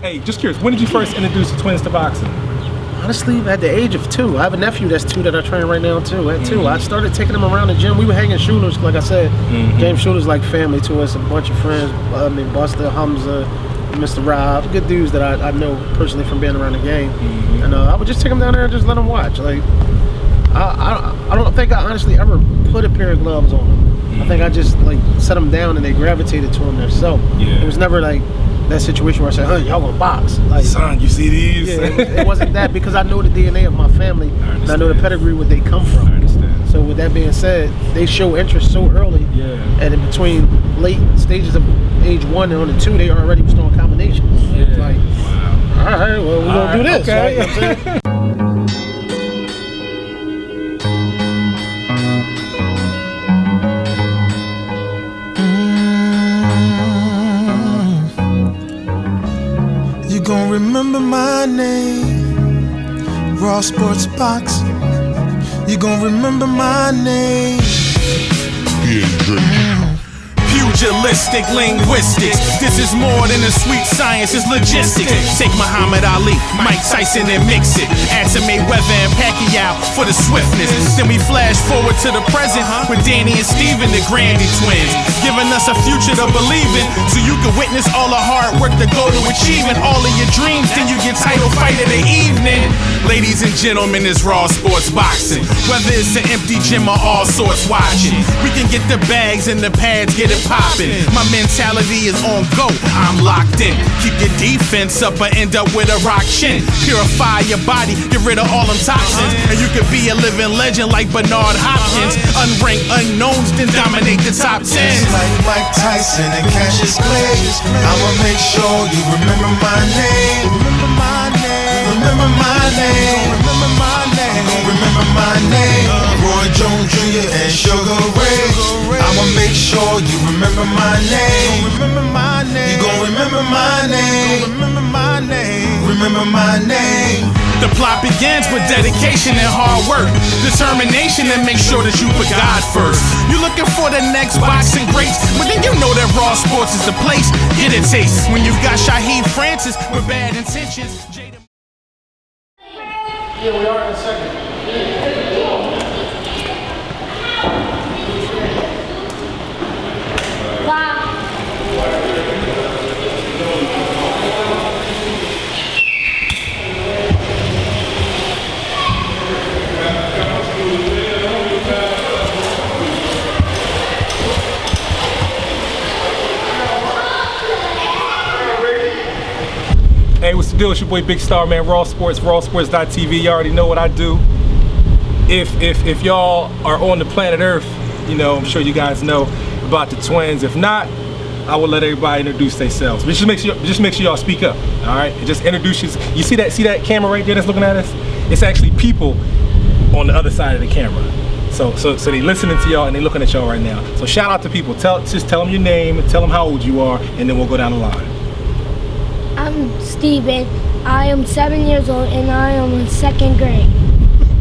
Hey, just curious, when did you first introduce the twins to boxing? Honestly, at the age of 2. I have a nephew that's 2 that I train right now too. At 2, I started taking him around the gym. We were hanging shooters, like I said. James Shooter's like family to us. A bunch of friends. I mean, Buster, Hamza, Mr. Rob, good dudes that I know personally from being around the game. And I would just take them down there and just let them watch. Like, I don't think I honestly ever put a pair of gloves on them. I think I just like set them down and they gravitated to them themselves. It was never like that situation where I said, "Huh, y'all gonna box?" Like, son, you see these? Yeah, it wasn't that, because I know the DNA of my family and I know the pedigree where they come from. I understand. So with that being said, they show interest so early. And in between late stages of age 1 and on the 2, they already was doing combinations. It's like, all right, well, we're gonna do this. Okay. Right? You know what I'm saying? You gon' remember my name, Raw Sports Box. You gon' remember my name. Pugilistic linguistics. This is more than a sweet science, it's logistics. Take Muhammad Ali, Mike Tyson and mix it. Add some Mayweather and Pacquiao for the swiftness. Then we flash forward to the present with Danny and Steven, the Grandy twins, giving us a future to believe in, so you can witness all the hard work to go to achieving all of your dreams. Then you get title fight of the evening. Ladies and gentlemen, it's Raw Sports Boxing. Whether it's an empty gym or all sorts watching, we can get the bags and the pads, get it poppin'. My mentality is on go, I'm locked in. Keep your defense up or end up with a rock chin. Purify your body, get rid of all them toxins, and you could be a living legend like Bernard Hopkins. Unranked unknowns, then dominate the top 10. Just like Mike Tyson and Cassius Clay, I'ma make sure you remember my name. Remember my name. Remember my name. Remember my name. Remember my name. Roy Jones Jr. and Sugar Ray. I'ma make sure you remember my name. Remember my name. You gon' remember my name. Remember my name. Remember my name. The plot begins with dedication and hard work, determination, and make sure that you put God first. You looking for the next boxing greats, but then you know that Raw Sports is the place. Get a taste when you've got Shaheed Francis with bad intentions. Yeah, we are in a second. Hey, what's the deal? It's your boy Big Star, man. Raw Sports, rawsports.tv. You already know what I do. If y'all are on the planet Earth, you know, I'm sure you guys know about the twins. If not, I will let everybody introduce themselves. But just make sure y'all speak up. All right, and just introduce you. You see that camera right there that's looking at us? It's actually people on the other side of the camera. So they listening to y'all and they looking at y'all right now. So shout out to people. Just tell them your name, tell them how old you are, and then we'll go down the line. I'm Steven. I am 7 years old and I am in 2nd grade.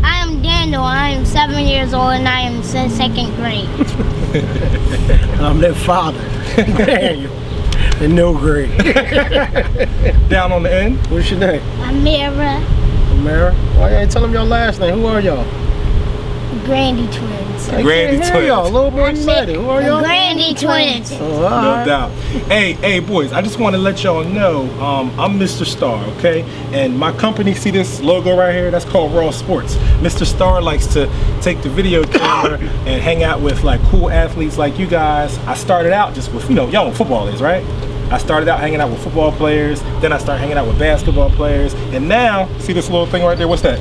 I am Daniel. I am 7 years old and I am in 2nd grade. I'm their father, Daniel, in no grade. Down on the end. What's your name? Amira. Amira? Why you ain't telling y'all last name? Who are y'all? Grandy twins. Grandy twins. Y'all a little more excited. Who are y'all? Grandy twins. Oh, No doubt. Hey boys, I just want to let y'all know I'm Mr. Star, okay? And my company, see this logo right here? That's called Raw Sports. Mr. Star likes to take the video camera and hang out with like cool athletes like you guys. I started out just with, you know, y'all know what football is, right? I started out hanging out with football players, then I started hanging out with basketball players, and now, see this little thing right there? What's that?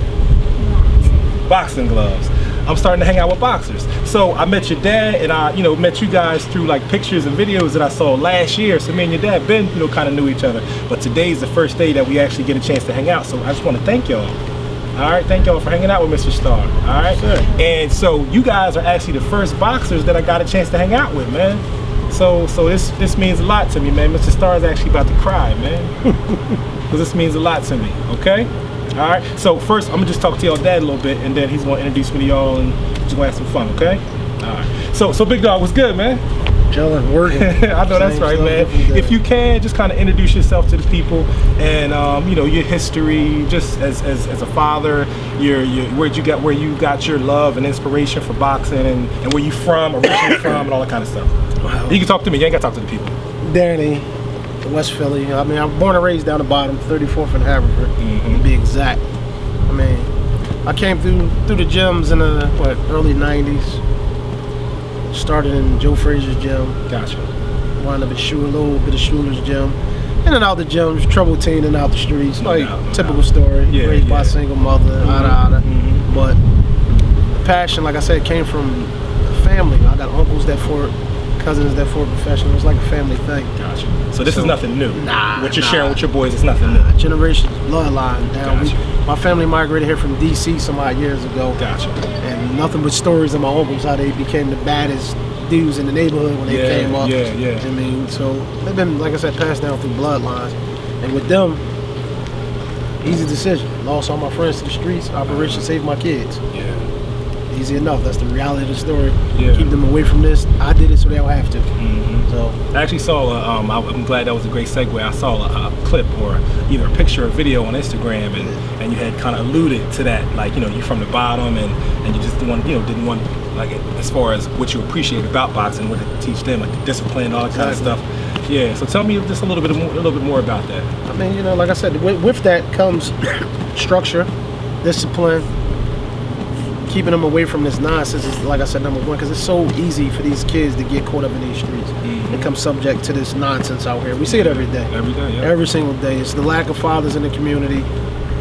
Boxing gloves. I'm starting to hang out with boxers. So I met your dad, and I, you know, met you guys through like pictures and videos that I saw last year. So me and your dad been, you know, kind of knew each other. But today's the first day that we actually get a chance to hang out. So I just want to thank y'all. All right, thank y'all for hanging out with Mr. Star. All right, sure. And so you guys are actually the first boxers that I got a chance to hang out with, man. So this means a lot to me, man. Mr. Star is actually about to cry, man. Because this means a lot to me, okay? All right, so first I'm gonna just talk to y'all dad a little bit, and then he's gonna introduce me to y'all, and just gonna have some fun, okay? All right. So Big Dog, what's good, man? chilling, working. I know that's Same right, stuff, man. different day. If you can, just kind of introduce yourself to the people, and you know, your history, just as a father, your where you got your love and inspiration for boxing, and where you from, originally from, and all that kind of stuff. Wow. You can talk to me. You ain't got to talk to the people. Danny, West Philly. I mean, I'm born and raised down the bottom, 34th and Haverford, to be exact. I mean, I came through the gyms in the early '90s. Started in Joe Frazier's gym. Gotcha. Wound up at a little bit of Schuler's gym. In and out the gyms, trouble teen and out the streets. No Like doubt. typical story. Yeah, Raised by a yeah. single mother, outta. Mhm. But the passion, like I said, came from family. I got uncles that fought, cousins that fought professional. It was like a family thing. Gotcha. So this is nothing new. Nah, What you're nah. sharing with your boys is nothing new. Generations, bloodline down. Gotcha. My family migrated here from D.C. some odd years ago. Gotcha. And nothing but stories of my uncles, how they became the baddest dudes in the neighborhood when they came up. Yeah. I mean, so they've been, like I said, passed down through bloodlines. And with them, easy decision. Lost all my friends to the streets, Operation Save My Kids. Yeah. Easy enough. That's the reality of the story. Yeah. Keep them away from this. I did it so they don't have to. Mhm. So I actually saw, I'm glad that was a great segue. I saw a clip or either a picture or video on Instagram, and you had kind of alluded to that, like, you know, you're from the bottom, and you just didn't want, like, as far as what you appreciate about boxing, what to teach them, like the discipline, all that kind of stuff. Yeah, so tell me just a little bit more about that. I mean, you know, like I said, with that comes structure, discipline. Keeping them away from this nonsense is, like I said, number one, because it's so easy for these kids to get caught up in these streets and become subject to this nonsense out here. We see it every day. Every day, yeah. Every single day. It's the lack of fathers in the community.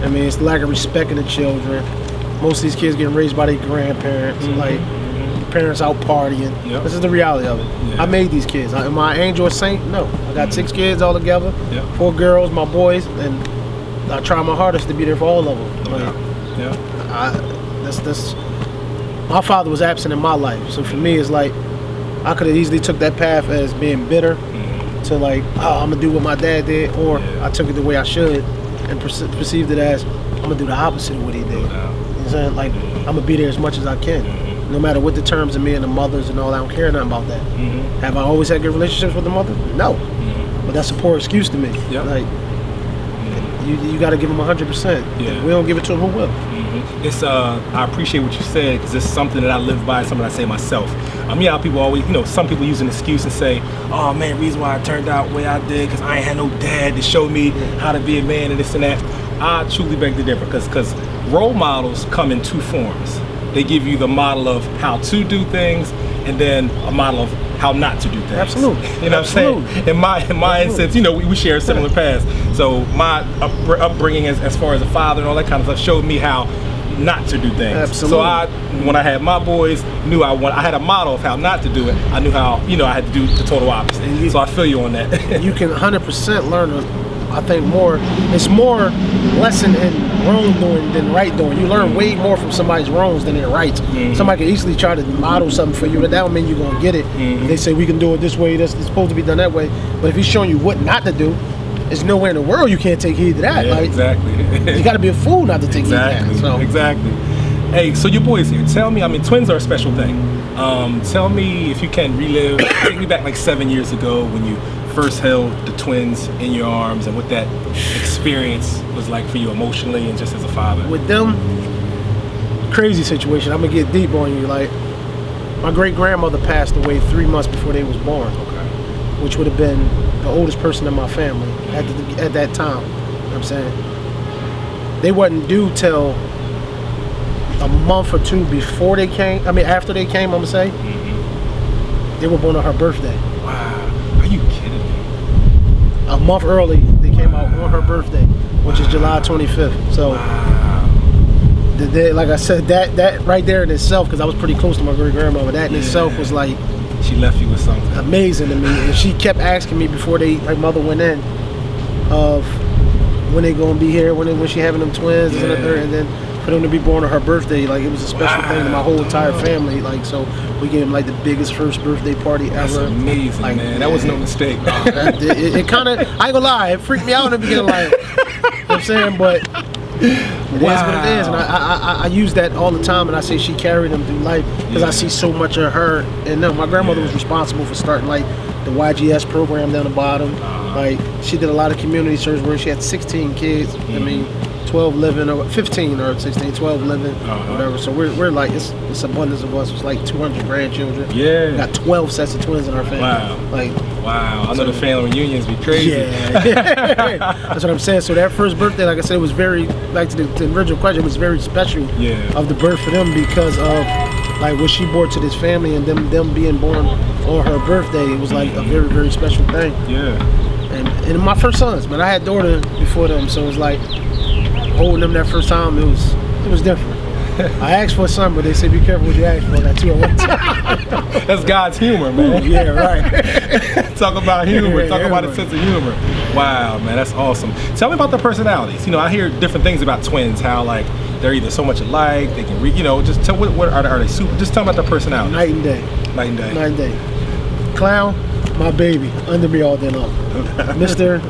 I mean, it's the lack of respect in the children. Most of these kids getting raised by their grandparents, like parents out partying. Yep. This is the reality of it. Yeah. I made these kids. Am I an angel or saint? No. I got 6 kids all together, Yep. 4 girls, my boys, and I try my hardest to be there for all of them. No Like, doubt. Yeah. that's my father was absent in my life, so for me it's like I could have easily took that path as being bitter to like, oh, I'm gonna do what my dad did, or Yeah. I took it the way I should and perceived it as I'm gonna do the opposite of what he did. No doubt. You know what I'm saying? Like, I'm gonna be there as much as I can, no matter what the terms of me and the mothers and all that. I don't care nothing about that. Have I always had good relationships with the mother? No, but that's a poor excuse to me. Yep. Like, you got to give them 100%. Yeah. If we don't give it to them, who will? It's I appreciate what you said, because it's something that I live by, something I say myself. Yeah, people always, some people use an excuse and say, oh man, the reason why I turned out the way I did, because I ain't had no dad to show me how to be a man and this and that. I truly beg to differ, because role models come in 2 forms. They give you the model of how to do things, and then a model of how not to do things. Absolutely. You know what I'm saying? In my instance, we share a similar past. So my upbringing as far as a father and all that kind of stuff showed me how not to do things. Absolutely. So when I had my boys, I had a model of how not to do it. I knew how, I had to do the total opposite. So I feel you on that. You can 100% learn, I think, it's more lesson in wrongdoing than right doing. You learn way more from somebody's wrongs than their rights. Somebody can easily try to model something for you, but that don't mean you're going to get it. They say we can do it this way, it's supposed to be done that way. But if he's showing you what not to do, there's nowhere in the world you can't take heed to that. Yeah, like, exactly. You got to be a fool not to take heed to that. So. Exactly. Hey, so your boys here. Tell me, twins are a special thing. Tell me if you can relive, take me back like 7 years ago when you first held the twins in your arms, and what that experience was like for you emotionally and just as a father. With them, crazy situation. I'm gonna get deep on you. Like, my great grandmother passed away 3 months before they was born, which would have been the oldest person in my family at that time. You know what I'm saying? They wasn't due till a month or 2 before they came. After they came, I'm gonna say. They were born on her birthday. Wow, are you kidding me? A month early, they came out on her birthday, which is July 25th. So, like I said, that right there in itself, because I was pretty close to my great grandmother, that in itself was like, she left you with something amazing to me. And she kept asking me before her mother went in, of when they gonna be here, when she having them twins, and then for them to be born on her birthday, like, it was a special thing to my whole entire family. Like, so we gave them like the biggest first birthday party That's ever. amazing, like, man. That was no mistake. It kind of, I ain't gonna lie, it freaked me out in the beginning, like, you know what I'm saying, but It is what it is, and I use that all the time, and I say she carried them through life because I see so much of her in them. My grandmother was responsible for starting like the YGS program down the bottom. Like she did a lot of community service where she had 16 kids. I mean, 12 living, or 15 or 16, 12 living, whatever. So we're like it's abundance of us. It's like 200 grandchildren. Yeah, we got 12 sets of twins in our family. Wow, I know the family reunions be crazy. Yeah, that's what I'm saying. So that first birthday, like I said, it was very, like to the original question, it was very special of the birth for them because of like what she brought to this family and them being born on her birthday. It was like a very, very special thing. Yeah. And my first sons, man, I had daughter before them, so it was like holding them that first time. It was different. I asked for a son, but they said be careful what you ask for. I got two at one time. That's God's humor, man. Yeah, right. Talk about humor. Talk about a sense of humor. Wow, man, that's awesome. Tell me about the personalities. You know, I hear different things about twins. How like they're either so much alike, they can read. You know, just tell what are they super? Just tell me about the personality. Night and day. Night and day. Night and day. Clown, my baby, under me all day long. Mr.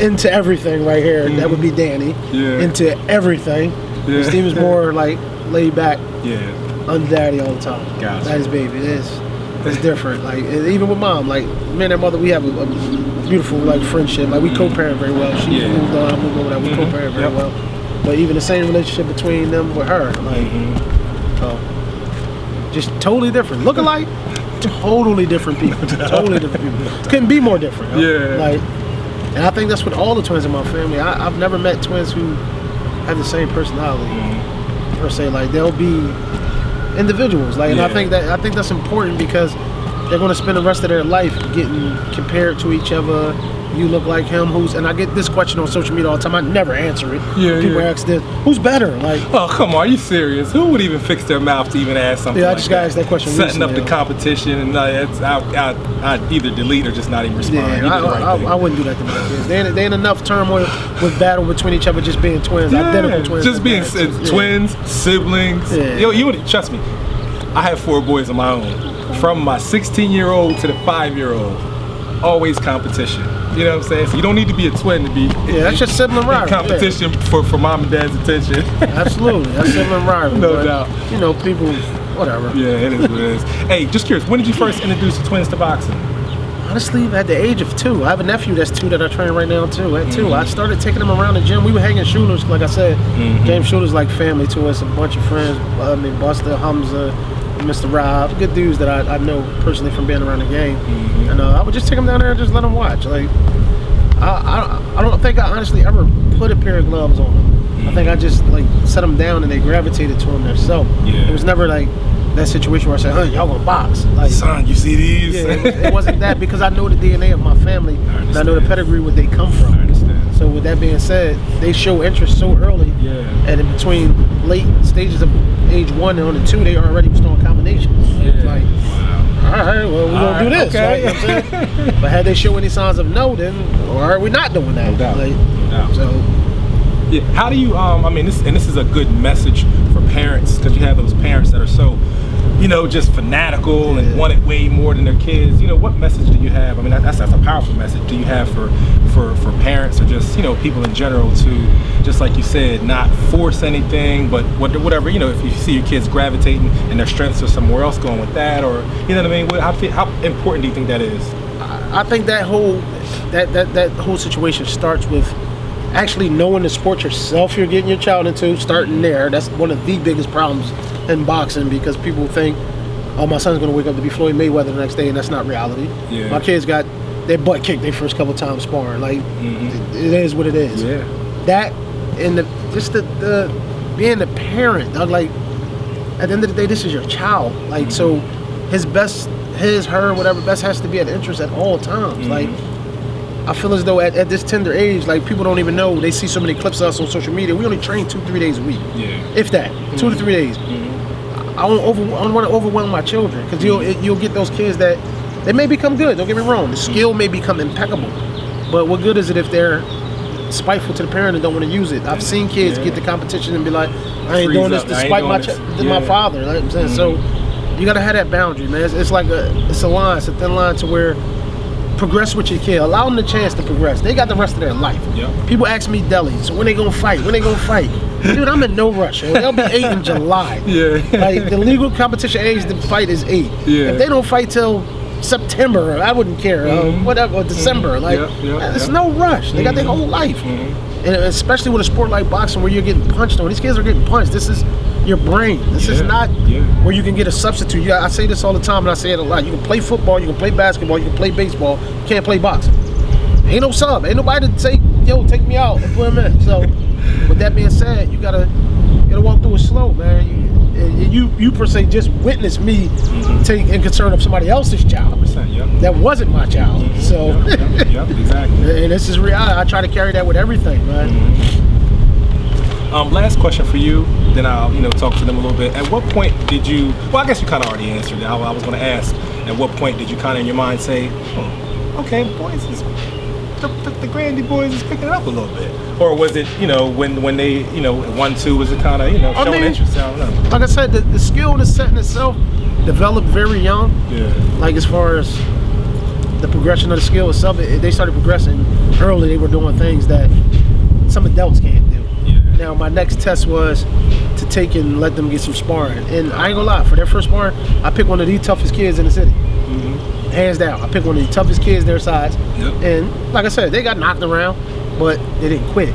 Into everything right here. That would be Danny. Yeah. Into everything. Yeah. Steve is more like laid back. Yeah. Under daddy all the time. Gotcha. That is baby. It's different. Like even with mom, like me and her mother, we have a beautiful like friendship. Like we co-parent very well. She moved on, I moved over that. We co-parent very well. But even the same relationship between them with her, like just totally different. Look alike, totally different people. Totally different people. Couldn't be more different. Yeah. Like, and I think that's with all the twins in my family. I've never met twins who have the same personality per se. Like they'll be individuals. Like, and I think that's important because they're going to spend the rest of their life getting compared to each other. You look like him. And I get this question on social media all the time. I never answer it. People ask this, who's better? Like, oh come on, are you serious? Who would even fix their mouth to even ask something? I just got asked that question. Setting up the competition, and I'd either delete or just not even respond. I wouldn't do that to my kids. They ain't enough turmoil with battle between each other just being twins, identical twins. Just being twins, siblings. You would trust me. I have 4 boys of my own. From my 16-year-old to the 5-year-old, always competition. You know what I'm saying? So you don't need to be a twin to be that's just sibling rivalry. Competition for mom and dad's attention. Absolutely, that's sibling rivalry. No doubt. You know, people, whatever. Yeah, it is what it is. Hey, just curious, when did you first introduce the twins to boxing? Honestly, at the age of 2. I have a nephew that's 2 that I train right now too. At 2, I started taking him around the gym. We were hanging shooters, like I said. James Shooter's like family to us. A bunch of friends. I mean, Buster, Hamza, Mr. Rob, good dudes that I know personally from being around the game. And I would just take them down there and just let them watch. Like, I don't think I honestly ever put a pair of gloves on them. I think I just like set them down and they gravitated to them themselves. It was never like that situation where I said, y'all gonna box. Like, son, you see these? Yeah, it wasn't that because I know the DNA of my family and I know the pedigree where they come from. I understand. So with that being said, they show interest so early. And in between late stages of age 1 and on the 2, they already was doing combinations. It's like, all right, well, we're going to do this. Okay. Right? You know what I'm saying? But had they show any signs of no, then or are we not doing that? No doubt. Like, no doubt. So, yeah, how do you, I mean, this is a good message for parents because you have those parents that are so, you know, just fanatical and want it way more than their kids. You know, what message do you have? I mean, that's a powerful message. Do you have for parents or just, you know, people in general to, just like you said, not force anything, but whatever, you know, if you see your kids gravitating and their strengths are somewhere else, going with that, or, you know what I mean? How important do you think that is? I think that whole situation starts with actually knowing the sport yourself you're getting your child into, starting there. That's one of the biggest problems in boxing because people think, oh, my son's going to wake up to be Floyd Mayweather the next day, and that's not reality. My kids got their butt kicked their first couple times sparring. Like, it is what it is. That and the being the parent, dog, like, at the end of the day, this is your child. Like, so her, whatever best has to be at interest at all times. Like, I feel as though at this tender age, like, people don't even know. They see so many clips of us on social media. We only train 2-3 days a week. If that, 2 to 3 days. I don't want to overwhelm my children because you'll get those kids that they may become good. Don't get me wrong. The skill may become impeccable, but what good is it if they're spiteful to the parent and don't want to use it? I've seen kids get the competition and be like, I ain't doing this despite my father. Like I'm saying, so you gotta have that boundary, man. It's like it's a thin line to where progress with your kid. Allow them the chance to progress. They got the rest of their life. People ask me, Deli, so when they gonna fight? When they gonna fight? Dude, I'm in no rush. They'll be 8 in July. Yeah. Like, the legal competition age to fight is 8. Yeah. If they don't fight till September, I wouldn't care. Whatever, or December. Like, there's no rush. They got their whole life. And especially with a sport like boxing where you're getting punched on. These kids are getting punched. This is your brain. This is not where you can get a substitute. I say this all the time, and I say it a lot. You can play football, you can play basketball, you can play baseball. You can't play boxing. Ain't no sub. Ain't nobody to say, yo, take me out and put him in. So, with that being said, you gotta walk through it slow, man. You per se just witnessed me take in concern of somebody else's child. 100%, That wasn't my child. So, exactly. And this is reality. I try to carry that with everything, man. Last question for you, then I'll talk to them a little bit. At what point did you? Well, I guess you kind of already answered it. I was going to ask. At what point did you kind of in your mind say, okay, boys, the Grandy boys is picking it up a little bit, or was it when they 1-2 was it kind of showing interest? I don't know. Like I said, the skill and the setting itself developed very young. Yeah. Like as far as the progression of the skill itself, they started progressing early. They were doing things that some adults can't do. Now my next test was to take and let them get some sparring, and I ain't gonna lie, for their first sparring, I picked one of the toughest kids in the city, hands down. I picked one of the toughest kids their size, and like I said, they got knocked around, but they didn't quit.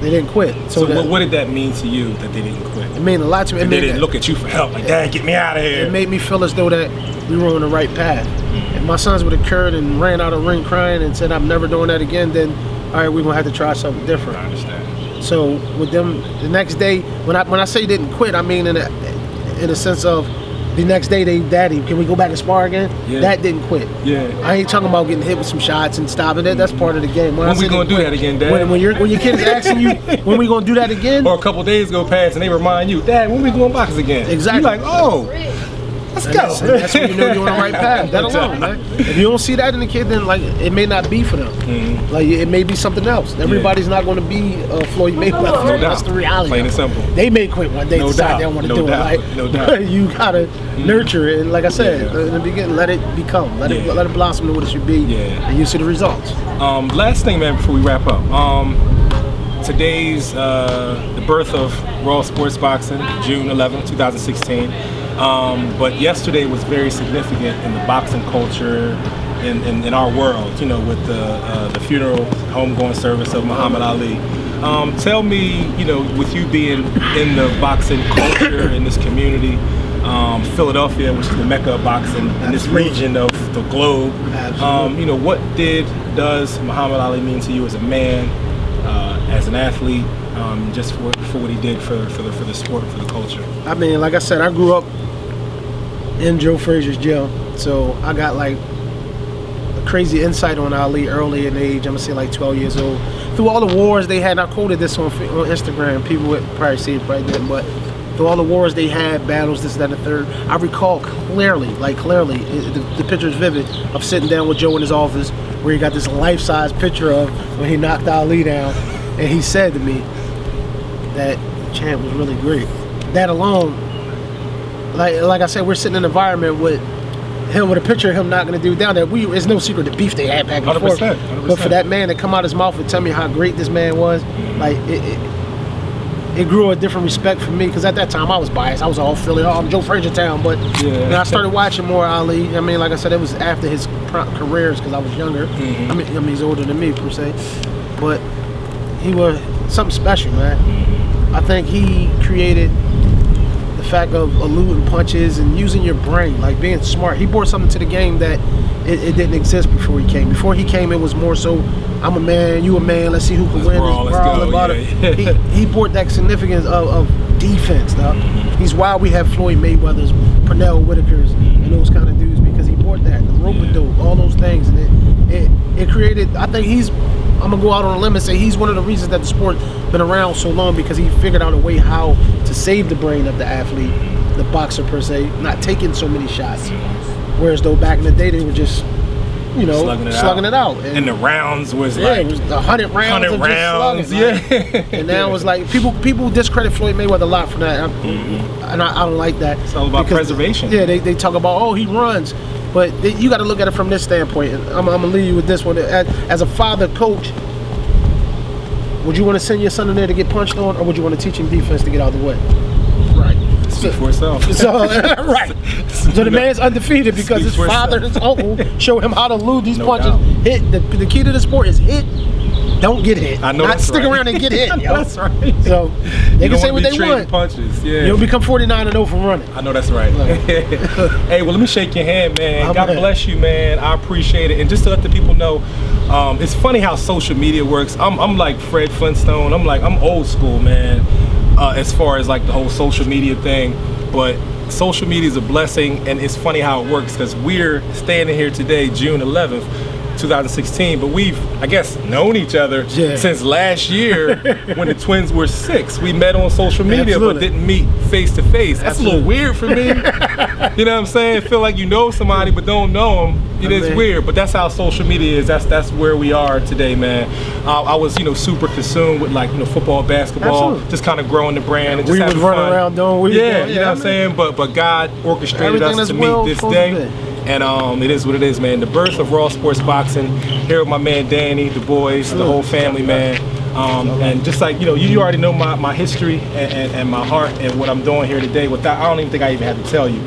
They didn't quit. So what did that mean to you that they didn't quit? It meant a lot to me. They didn't look at you for help, like, Dad, get me out of here. It made me feel as though that we were on the right path. If my sons would have curred and ran out of the ring crying and said, I'm never doing that again, then all right, we're gonna have to try something different. I understand. So with them, the next day, when I say didn't quit, I mean in a sense of the next day they, Daddy, can we go back and spar again? Yeah. That didn't quit. Yeah. I ain't talking about getting hit with some shots and stopping that. That's part of the game. When we gonna do that again, Dad? When your kid is asking you, when we gonna do that again? Or a couple days go past and they remind you, Dad, when we going boxing again? Exactly. You're like, oh, let's go. That's when you know you're on the right path. That alone, man. If you don't see that in the kid, then like it may not be for them. Like it may be something else. Everybody's not going to be Floyd Mayweather. No That's doubt. the reality. Plain and simple. They may quit one day, No decide doubt. they don't want to No do doubt. it. Like, No doubt. You gotta nurture it, and like I said in the beginning, let it become, let it blossom to what it should be, and you see the results. Last thing, man, before we wrap up. Today's the birth of Raw Sports Boxing, June 11, 2016. But yesterday was very significant in the boxing culture in our world, with the funeral, homegoing service of Muhammad Ali. Tell me, with you being in the boxing culture in this community, Philadelphia, which is the mecca of boxing in this region of the globe, what does Muhammad Ali mean to you as a man, as an athlete, just for what he did for the sport, for the culture? I mean, like I said, I grew up in Joe Frazier's jail, so I got like a crazy insight on Ali early in age. I'm gonna say like 12 years old. Through all the wars they had, and I quoted this on Instagram. People would probably see it, probably didn't, but through all the wars they had, battles, this, that, and the third, I recall clearly, the picture is vivid of sitting down with Joe in his office, where he got this life-size picture of when he knocked Ali down, and he said to me that champ was really great. That alone. Like I said, we're sitting in an environment with him, with a picture of him knocking the dude down. It's no secret the beef they had back and 100%, forth. 100%. But for that man to come out his mouth and tell me how great this man was, like it grew a different respect for me. Because at that time I was biased. I was all Philly, I'm Joe Frazier town. But when I started watching more Ali, I mean, like I said, it was after his careers because I was younger. I mean, he's older than me per se, but he was something special, man. I think he created the fact of eluding punches and using your brain, like being smart. He brought something to the game that it didn't exist before he came. Before he came, it was more so, I'm a man, you a man, let's see who can win. Let's go. He brought that significance of defense, though. He's why we have Floyd Mayweather's, Pernell Whitakers, and those kind of dudes, because he brought that, the rope-a-dope, all those things, and it created, I think I'm gonna go out on a limb and say he's one of the reasons that the sport been around so long, because he figured out a way how to save the brain of the athlete, the boxer per se, not taking so many shots. Whereas though back in the day they were just, slugging it out. And the rounds was it was 100 rounds. 100 rounds, And now it's like people discredit Floyd Mayweather a lot for that, and I don't like that. It's all about preservation. Yeah, they talk about he runs. But you got to look at it from this standpoint. I'm going to leave you with this one. As a father coach, Would you want to send your son in there to get punched on, or would you want to teach him defense to get out of the way? Right. Speak for itself. So right. So the man's undefeated because his father and his uncle show him how to elude these punches. Doubt. Hit. The key to the sport is hit. Don't get hit. I know Not that's stick right. around and get hit. Yo. That's right. So they can say what they want. Punches. Yeah. You'll become 49-0 from running. I know that's right. Hey, well, let me shake your hand, man. God man. bless you, man. I appreciate it. And just to let the people know, it's funny how social media works. I'm like Fred Flintstone. I'm old school, man, as far as like the whole social media thing. But social media is a blessing, and it's funny how it works because we're standing here today, June 11th, 2016, but we've, I guess, known each other since last year when the twins were 6. We met on social media, but didn't meet face to face. That's a little weird for me. You know what I'm saying? Feel like you know somebody but don't know them. It is weird, but that's how social media is. That's where we are today, man. I was, super consumed with like, football, basketball, just kind of growing the brand and just having fun. Running around doing what you know what I'm saying? But God orchestrated us to meet this day. And it is what it is, man. The birth of Raw Sports Boxing. Here with my man Danny, the boys, the whole family, man. And just like, you already know my history and my heart and what I'm doing here today. Without, I don't even think I even have to tell you.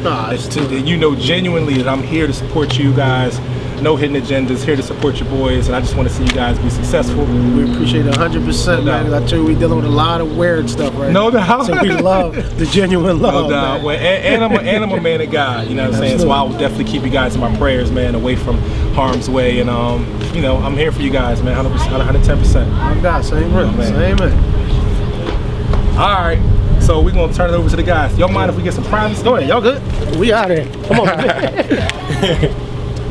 You know genuinely that I'm here to support you guys. No hidden agendas, here to support your boys, and I just want to see you guys be successful. We appreciate it 100%, man. I tell you, we dealing with a lot of weird stuff right now. No doubt. So we love the genuine love, no doubt. Man. Well, and I'm a man of God, you know what I'm saying? So I will definitely keep you guys in my prayers, man, away from harm's way. And, I'm here for you guys, man, 110%. Oh, God, same man. Same man. All right. So we're going to turn it over to the guys. Y'all mind if we get some privacy? Go ahead. Y'all good? We out here. Come on.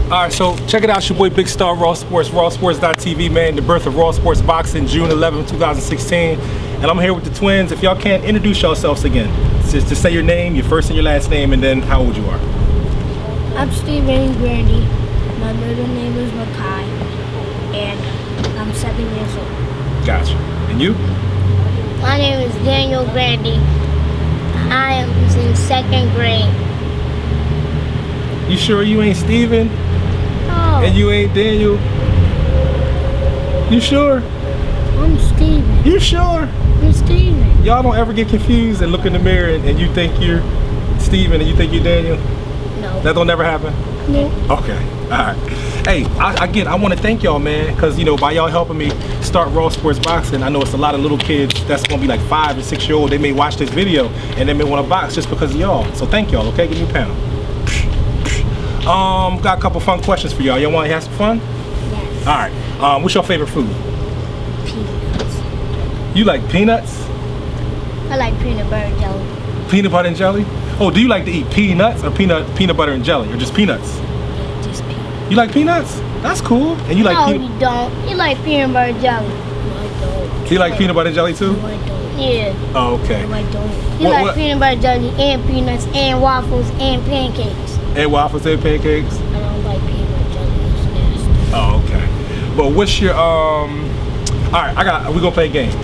All right, so check it out. It's your boy Big Star Raw Sports, rawsports.tv, man. The birth of Raw Sports Boxing, June 11, 2016. And I'm here with the twins. If y'all can't introduce yourselves again, just say your name, your first and your last name, and then how old you are. I'm Stephen Grandy. My middle name is Makai, and I'm 7 years old. Gotcha. And you? My name is Daniel Grandy. I am in 2nd grade. You sure you ain't Steven? Oh. And you ain't Daniel? You sure? I'm Steven. You sure? I'm Steven. Y'all don't ever get confused and look in the mirror and you think you're Steven and you think you're Daniel? No. That don't never happen? No. Okay. All right. Hey, I want to thank y'all, man, because, by y'all helping me start Raw Sports Boxing, I know it's a lot of little kids that's going to be like 5 and 6 year old. They may watch this video and they may want to box just because of y'all. So thank y'all, okay? Give me a pound. Got a couple fun questions for y'all. Y'all want to have some fun? Yes. All right. What's your favorite food? Peanuts. You like peanuts? I like peanut butter and jelly. Peanut butter and jelly? Oh, do you like to eat peanuts or peanut butter and jelly, or just peanuts? Yeah, just peanuts. You like peanuts? That's cool. And you like No, you don't. You like peanut butter and jelly. No, I don't. Do you like peanut butter and jelly too? No, I don't. Yeah. Oh, okay. No, I don't. You like peanut butter jelly and peanuts and waffles and pancakes. And waffles and pancakes? I don't like peanut butter jelly. It's nasty. Oh, okay. But what's your all right, we're gonna play a game.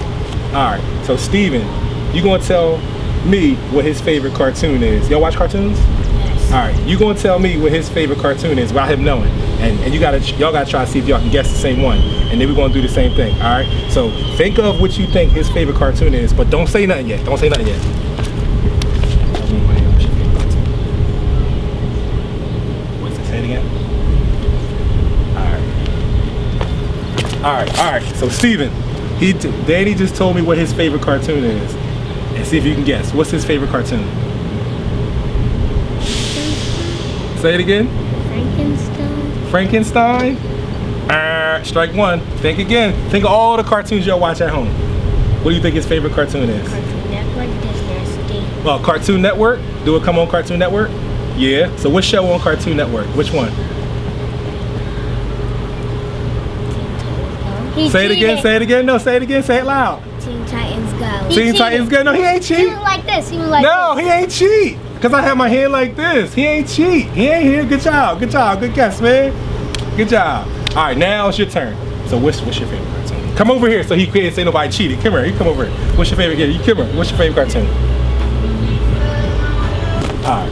All right. So Steven, you gonna tell me what his favorite cartoon is. Y'all watch cartoons? Yes. All right. You gonna tell me what his favorite cartoon is without him knowing. And y'all gotta try to see if y'all can guess the same one. And then we're gonna do the same thing. All right. So think of what you think his favorite cartoon is, but don't say nothing yet. Don't say nothing yet. Say it again. All right. So Steven, Danny just told me what his favorite cartoon is. And see if you can guess. What's his favorite cartoon? Say it again. Frankenstein. Frankenstein? Strike one. Think again. Think of all the cartoons y'all watch at home. What do you think his favorite cartoon is? Cartoon Network, Disney. Well, Cartoon Network? Do it come on Cartoon Network? Yeah. So what show on Cartoon Network? Which one? Say it again. Say it again. No, say it again. Say it loud. Teen Titans Go. Teen Titans Go. No, he ain't cheat. He was like this. He was like No, this. he ain't cheat. Because I have my hand like this. He ain't cheat. He ain't here. Good job. Good job. Good guess, man. Good job. All right, now it's your turn. So what's your favorite cartoon? Come over here so he can't say nobody cheated. Come here. You come over here. What's your favorite? Yeah, you come here. What's your favorite cartoon? All right.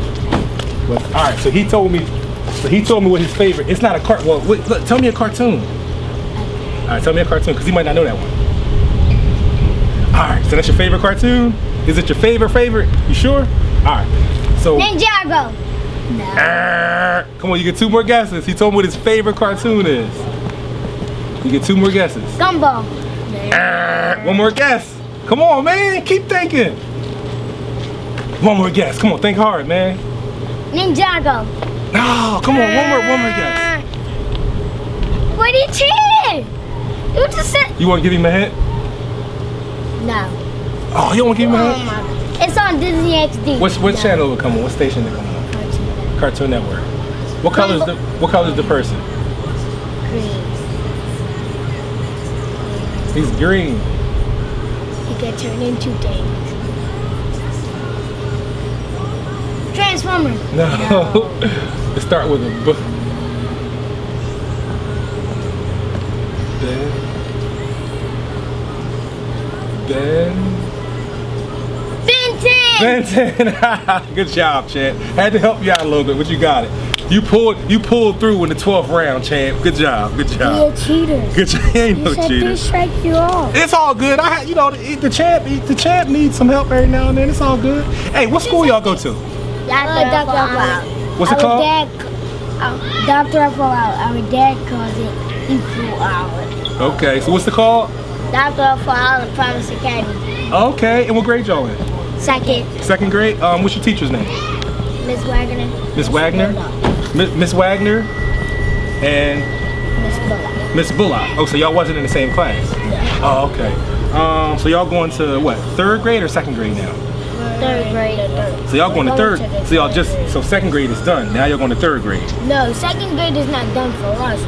All right. So he told me what his favorite. It's not a cartoon. Well, wait, look, tell me a cartoon. All right, tell me a cartoon because he might not know that one. Alright, so that's your favorite cartoon? Is it your favorite? You sure? Alright. So Ninjago. come on, you get 2 more guesses. He told me what his favorite cartoon is. You get 2 more guesses. Gumball. 1 more guess. Come on, man. Keep thinking. 1 more guess. Come on, think hard, man. Ninjago. No, come on, one more guess. What did you cheat? You just said. You want to give him a hint? No. Oh, you don't want to give him a hint? It's on Disney XD. What channel will come on? What station will come on? Cartoon Network. What color is the person? Green. He's green. He can turn into things. Transformer. No. Let's start with a B. Ben 10. Good job, champ. Had to help you out a little bit, but you got it. You pulled through in the 12th round, champ. Good job. You're a cheater. Good job. He ain't no You said cheater. they strike you off. It's all good. The champ needs some help every now and then. It's all good. Hey, what school y'all go to? Dr. Fallout. What's it called? Dr. Fallout. Our dad calls it Equal Hour. Okay, so what's it called? Dr. Fallout Promise Academy. Okay, and what grade y'all in? Second. 2nd grade. What's your teacher's name? Miss Wagner. Miss Wagner. Miss Wagner and Miss Bullock. Miss Bullock. Oh, so y'all wasn't in the same class? Oh, okay. So y'all going to what? 3rd grade or 2nd grade now? 3rd grade. So y'all going to 3rd. So y'all so 2nd grade is done. Now you're going to 3rd grade. No, 2nd grade is not done for us.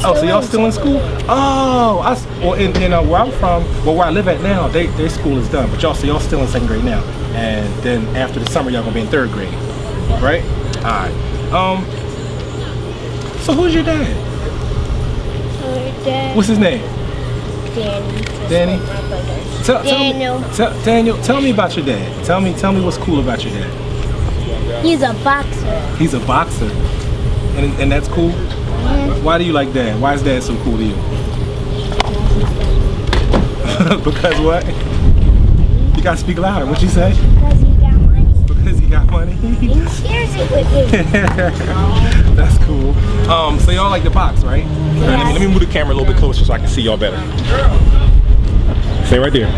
Oh, so y'all still in school? Oh, in where I'm from, where I live at now, their school is done. But y'all still in 2nd grade now, and then after the summer y'all gonna be in 3rd grade, right? All right. So who's your dad? What's his name? Danny. Daniel, tell me about your dad. Tell me what's cool about your dad. He's a boxer. He's a boxer, and that's cool. Why do you like Dad? Why is Dad so cool to you? Because what? You gotta speak louder. What'd you say? Because he got money. Because he got money. And he shares it with me. That's cool. So y'all like to box, right? Yes. Let me move the camera a little bit closer so I can see y'all better. Stay right there.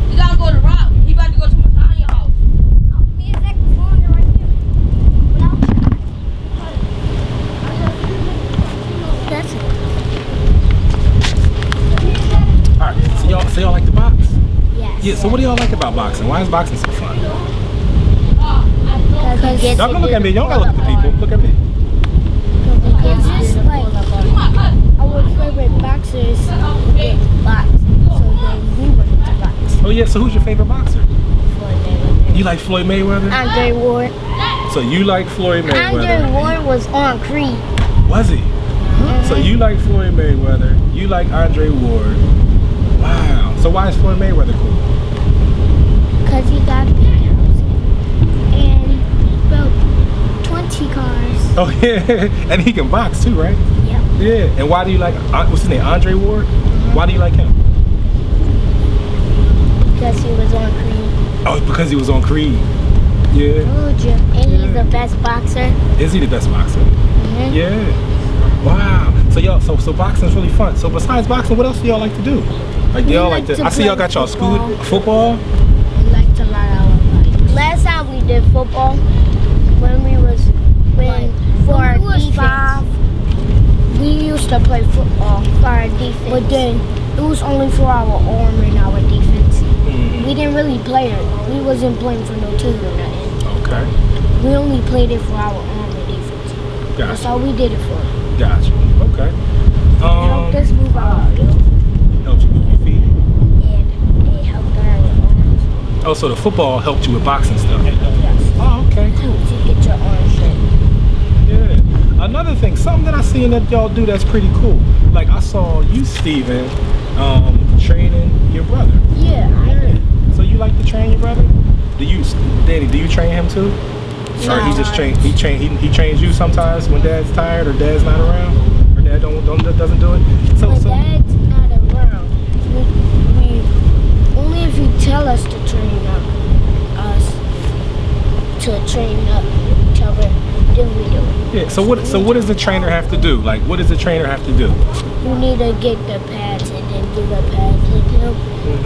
We gotta go to Rock. He about to go to my tiny house. Me and Zach was going right here. That's it. Alright, so y'all like to box? Yes. Yeah, so what do y'all like about boxing? Why is boxing so fun? Because Y'all can look at me, y'all gotta look at the people. Look at me. It's just like our favorite boxers get boxed. So then we wanted to box. Oh yeah, so who's your favorite boxer? You like Floyd Mayweather? Andre Ward. So you like Floyd Mayweather? Andre Ward was on Creed. Was he? So you like Floyd Mayweather, you like Andre Ward. Wow. So why is Floyd Mayweather cool? Because he got big house and built 20 cars. Oh yeah, and he can box too, right? Yep. Yeah. And why do you like, what's his name, Andre Ward? Why do you like him? Because he was on Creed. Oh, because he was on Creed. Yeah. Told you. And he's the best boxer. Is he the best boxer? Mm-hmm. Yeah. Wow. So y'all, so boxing's really fun. So besides boxing, what else do y'all like to do? Like We y'all like like to, to I see y'all play got y'all school football. We like to ride our bikes. Last time we did football, for our defense, we used to play football for our defense. But then it was only for our arm and our defense. Mm-hmm. We didn't really play it. We wasn't playing for no team or nothing. Okay. We only played it for our arm and defense. That's Gotcha. all we did it for. Gotcha. Okay. It helped us move our feet. Helped you move your feet. And it helped our arms. Oh, so the football helped you with boxing stuff. Yes. Oh, okay, cool. To get your arm straight. Yeah. Another thing, something that I seen that y'all do that's pretty cool. Like I saw you, Steven, training your brother. Yeah. So you like to train your brother? Danny, do you train him too? Or he just he trains you sometimes when dad's tired or dad's not around, or dad doesn't do it. So When dad's not around, we only if you tell us to train up then we do it. yeah. So what does the trainer have to do? Like, what does the trainer have to do? You need to get the pads and then do the pads with him,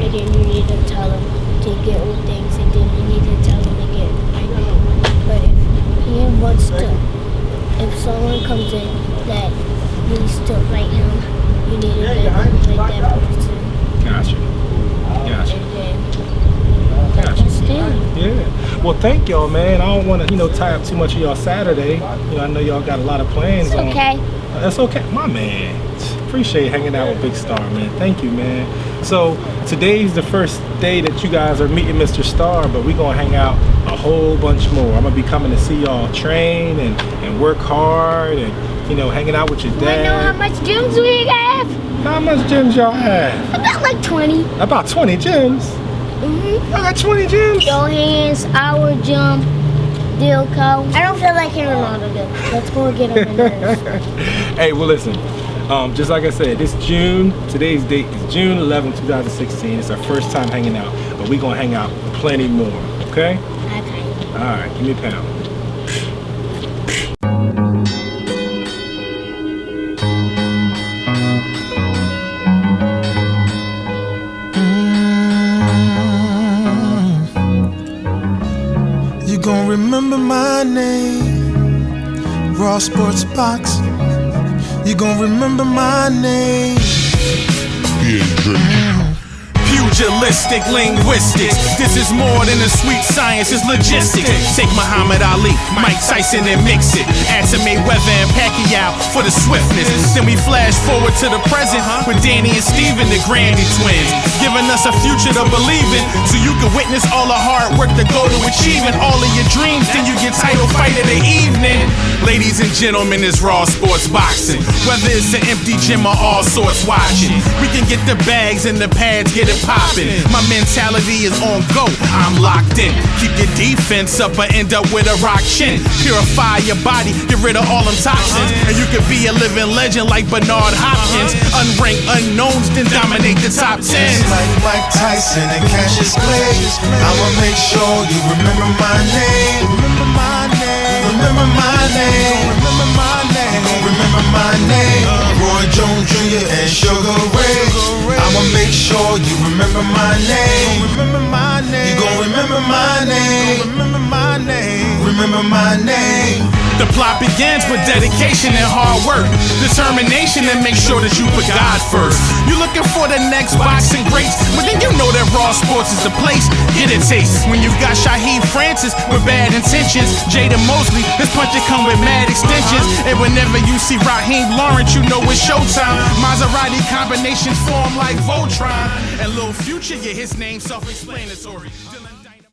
and then you need to tell him to get with things, and then you need to tell him to get right. But if he wants to, if someone comes in that needs to fight him, you need to fight that person. Gotcha. And then that's it. Yeah. Well, thank y'all, man. I don't want to, tie up too much of y'all Saturday. I know y'all got a lot of plans It's on. okay. That's okay, my man. Appreciate hanging out with Big Star, man. Thank you, man. So today's the first day that you guys are meeting Mr. Star, but we're gonna hang out a whole bunch more. I'm gonna be coming to see y'all train and work hard and hanging out with your You wanna know how dad. much gyms we have? How much gyms y'all have? About like 20. About 20 gyms. Y'all got 20 gyms? Your hands, our gym, Dilco. I don't feel like hearing all of them. Let's go get them in there. Hey, well, listen. Just like I said, today's date is June 11, 2016. It's our first time hanging out, but we're gonna hang out plenty more, okay? Okay. All right, give me a pound. You gon' remember my name, Raw Sports Box. You gon' remember my name. Pugilistic linguistics. This is more than a sweet science, it's logistics. Take Muhammad Ali, Mike Tyson and mix it. Add some Mayweather and Pacquiao for the swiftness. Then we flash forward to the present with Danny and Steven, the Grandy twins, giving us a future to believe in, so you can witness all the hard work to go to achieving all of your dreams. Then you get title fight of the evening. Ladies and gentlemen, it's Raw Sports Boxing. Whether it's an empty gym or all sorts watching, we can get the bags and the pads, get it poppin'. My mentality is on go, I'm locked in. Keep your defense up or end up with a rock chin. Purify your body, get rid of all them toxins, and you could be a living legend like Bernard Hopkins. Unranked unknowns, then dominate the top 10. Just like Mike Tyson and Cassius Clay, I'ma make sure you remember my name. Remember my name. Remember my name. Remember my name. Remember my name. Roy Jones Jr. and Sugar Ray. I'ma make sure you remember my name. Remember my name. You gon' remember my name. Remember my name. Remember my name. The plot begins with dedication and hard work, determination, and make sure that you put God first. You looking for the next boxing greats, but then you know that Raw Sports is the place. Get a taste when you got Shaheed Francis with bad intentions, Jada Mosley, his punches come with mad extensions, and whenever you see Raheem Lawrence, you know it's showtime. Maserati combinations form like Voltron, and Lil Future, yeah, his name self-explanatory.